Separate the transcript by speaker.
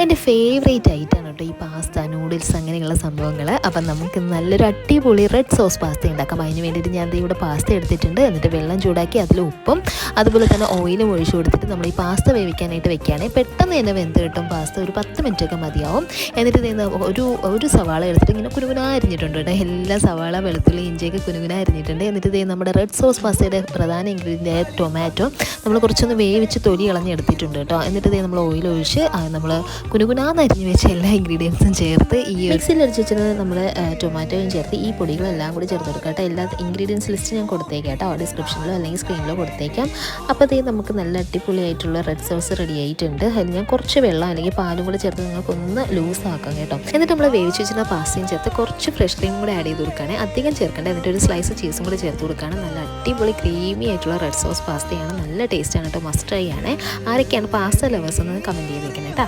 Speaker 1: എൻ്റെ ഫേവറേറ്റ് ഐറ്റമാണ് കേട്ടോ ഈ പാസ്ത, നൂഡിൽസ് അങ്ങനെയുള്ള സംഭവങ്ങൾ. അപ്പം നമുക്ക് നല്ലൊരു അടിപൊളി റെഡ് സോസ് പാസ്ത ഉണ്ടാക്കാം. അതിന് വേണ്ടിയിട്ട് ഞാൻ ഇവിടെ പാസ്ത എടുത്തിട്ടുണ്ട്. എന്നിട്ട് വെള്ളം ചൂടാക്കി അതിൽ ഉപ്പും അതുപോലെ തന്നെ ഓയിലും ഒഴിച്ചു കൊടുത്തിട്ട് നമ്മൾ ഈ പാസ്ത വേവിക്കാനായിട്ട് വെക്കുകയാണ്. പെട്ടെന്ന് തന്നെ വെന്ത് കിട്ടും പാസ്ത. ഒരു 10 മിനിറ്റൊക്കെ മതിയാവും. എന്നിട്ട് ഒരു സവാള എടുത്തിട്ട് ഇങ്ങനെ കുനുകുനാ അരിഞ്ഞിട്ടുണ്ട് കേട്ടോ. എല്ലാ സവാള, വെളുത്തുള്ളി, ഇഞ്ചിയൊക്കെ കുനുകുനാ അരിഞ്ഞിട്ടുണ്ട്. എന്നിട്ട് നമ്മുടെ റെഡ് സോസ് പാസ്തയുടെ പ്രധാന ഇൻഗ്രീഡിയൻ്റായ ടൊമാറ്റോ നമ്മൾ കുറച്ചൊന്ന് വേവിച്ച് തൊലി കളഞ്ഞെടുത്തിട്ടുണ്ട് കേട്ടോ. എന്നിട്ട് നമ്മൾ ഓയിൽ ഒഴിച്ച് നമ്മൾ കുനുകുനാന്ന് അരിഞ്ഞ് വെച്ച എല്ലാ ഇൻഗ്രീഡിയൻസും ചേർത്ത് ഈ മിക്സിയിൽ അടിച്ച് വെച്ചത് നമ്മൾ ടൊമാറ്റോയും ചേർത്ത് ഈ പൊടികളെല്ലാം കൂടി ചേർത്ത് കൊടുക്കാം കേട്ടോ. എല്ലാ ഇൻഗ്രീഡിയൻസ് ലിസ്റ്റ് ഞാൻ കൊടുത്തേക്കാം കേട്ടോ, ഡിസ്ക്രിപ്ഷനിലോ അല്ലെങ്കിൽ സ്ക്രീനിലോ കൊടുത്തേക്കാം. അപ്പോൾ നമുക്ക് നല്ല അടിപൊളിയായിട്ടുള്ള റെഡ് സോസ് റെഡി ആയിട്ടുണ്ട്. അതിൽ ഞാൻ കുറച്ച് വെള്ളം അല്ലെങ്കിൽ പാലും കൂടെ ചേർത്ത് നിങ്ങൾക്കൊന്ന് ലൂസ് ആക്കാം കേട്ടോ. എന്നിട്ട് നമ്മൾ വേവിച്ച് വെച്ചിരുന്ന പാസ്തയും ചേർത്ത് കുറച്ച് ഫ്രഷ് ക്രീം കൂടെ ആഡ് ചെയ്ത് കൊടുക്കുകയാണ്. അധികം ചേർക്കേണ്ട. എന്നിട്ട് ഒരു സ്ലൈസ് ചീസും കൂടെ ചേർത്ത് കൊടുക്കുകയാണ്. നല്ല അടിപൊളി ക്രീമി ആയിട്ടുള്ള റെഡ് സോസ് പാസ്തയാണ്. നല്ല ടേസ്റ്റാണ് കേട്ടോ, മസ്റ്റ് ട്രൈ ആണ്. ആരൊക്കെയാണ് പാസ്ത ലവേഴ്സ് എന്ന് കമൻറ്റ് ചെയ്ത് വെക്കുന്നത് കേട്ടോ.